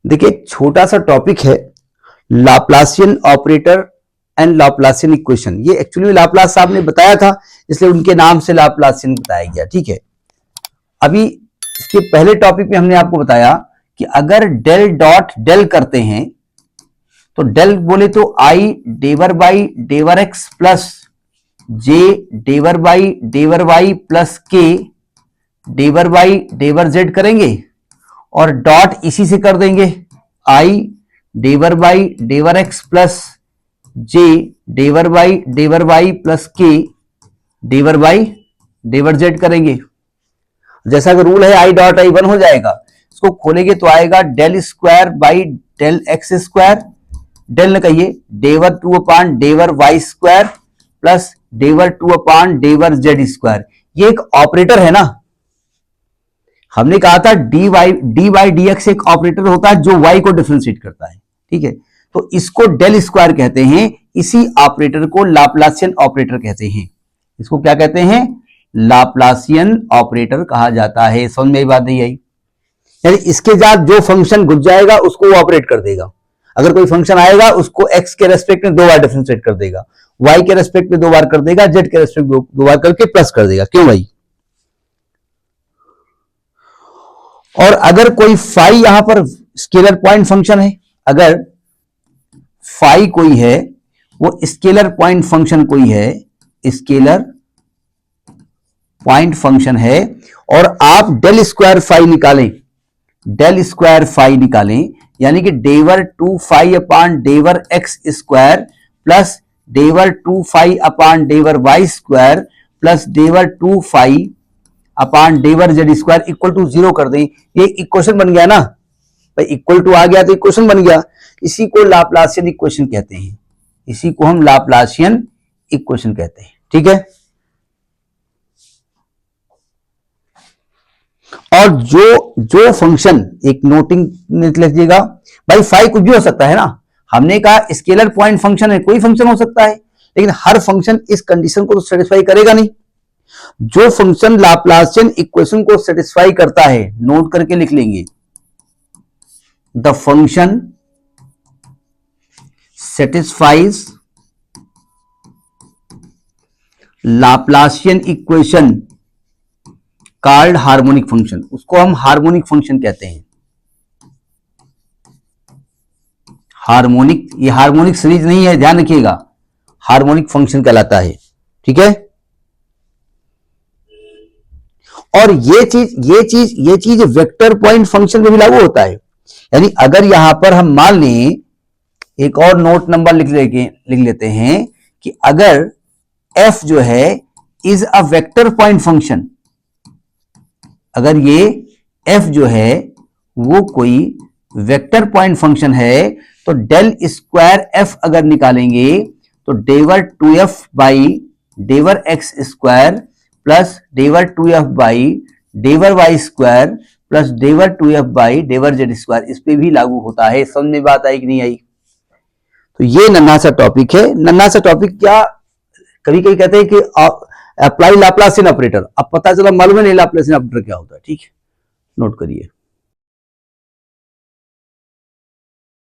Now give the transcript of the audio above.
देखिए एक छोटा सा टॉपिक है Laplacian operator and Laplacian equation. ये एक्चुअली लाप्लास साहब ने बताया था, इसलिए उनके नाम से लाप्लासियन बताया गया। ठीक है, अभी इसके पहले टॉपिक में हमने आपको बताया कि अगर डेल डॉट डेल करते हैं तो डेल बोले तो i del by del x plus j del by del y plus k del by del Z करेंगे और डॉट इसी से कर देंगे i del by del x plus j del by del y plus k del by del Z करेंगे। जैसा कि rule है आई डॉट आई 1 हो जाएगा, इसको खोलेंगे तो आएगा del square by del X square, del न कहिए डेवर 2 upon डेवर Y square plus डेवर 2 upon डेवर Z square. ये एक ऑपरेटर है ना, हमने कहा था डी बाई डी एक्स एक ऑपरेटर होता है जो वाई को डिफरेंशिएट करता है। ठीक है, तो इसको डेल स्क्वायर कहते हैं, इसी ऑपरेटर को लाप्लासियन ऑपरेटर कहते हैं। इसको क्या कहते हैं? लाप्लासियन ऑपरेटर कहा जाता है। समझ में बात नहीं आई? यानी इसके साथ जो फंक्शन घुस जाएगा उसको वो ऑपरेट कर देगा। अगर कोई फंक्शन आएगा उसको एक्स के रेस्पेक्ट में 2 बार डिफरेंशिएट कर देगा, वाई के रेस्पेक्ट में 2 बार कर देगा, जेड के रेस्पेक्ट में 2 बार करके प्लस कर देगा। क्यों भाई? और अगर कोई फाई यहां पर स्केलर पॉइंट फंक्शन है, अगर फाई कोई है वो स्केलर पॉइंट फंक्शन कोई है, स्केलर पॉइंट फंक्शन है और आप डेल स्क्वायर फाई निकालें, डेल स्क्वायर फाई निकालें यानी कि del 2 phi upon del x square plus डेवर 2 phi upon डेवर Y square plus डेवर 2 phi upon डेवर Z square equal to 0 कर दें। ये इक्वेशन बन गया ना भाई, इक्वल टू आ गया तो इक्वेशन बन गया। इसी को लाप्लासियन इक्वेशन कहते हैं, इसी को हम लाप्लासियन इक्वेशन कहते हैं। ठीक है, और जो फंक्शन एक नोटिंग लिख लीजिएगा भाई, फाई कुछ भी हो सकता है ना। हमने कहा स्केलर पॉइंट फंक्शन है, कोई फंक्शन हो सकता है, लेकिन हर फंक्शन इस कंडीशन को तो सेटिस्फाई करेगा नहीं। जो फंक्शन लाप्लासियन इक्वेशन को सेटिस्फाई करता है, नोट करके लिख लेंगे, the function satisfies Laplacian equation called harmonic function, उसको हम हार्मोनिक फंक्शन कहते हैं। हार्मोनिक, ये हार्मोनिक सीरीज नहीं है, ध्यान रखिएगा, हार्मोनिक फंक्शन कहलाता है। ठीक है, और ये चीज वेक्टर पॉइंट फंक्शन में भी लागू होता है। यानी अगर यहां पर हम मान लें, एक और नोट नंबर लिख लेते हैं कि अगर f जो है is a vector point function, अगर ये f जो है वो कोई वेक्टर पॉइंट फंक्शन है तो डेल स्क्वायर f अगर निकालेंगे तो del 2f by del x square plus del 2f by del Y square plus del 2f by del Z square, इस पे भी लागू होता है। समझ में बात आई कि नहीं आई? तो ये नन्हा सा टॉपिक है। नन्हा सा टॉपिक क्या, कभी कभी कहते हैं कि अप्लाई लाप्लासियन ऑपरेटर, अब पता चला मालूम है नहीं लाप्लासियन ऑपरेटर क्या होता है। ठीक है, नोट करिए।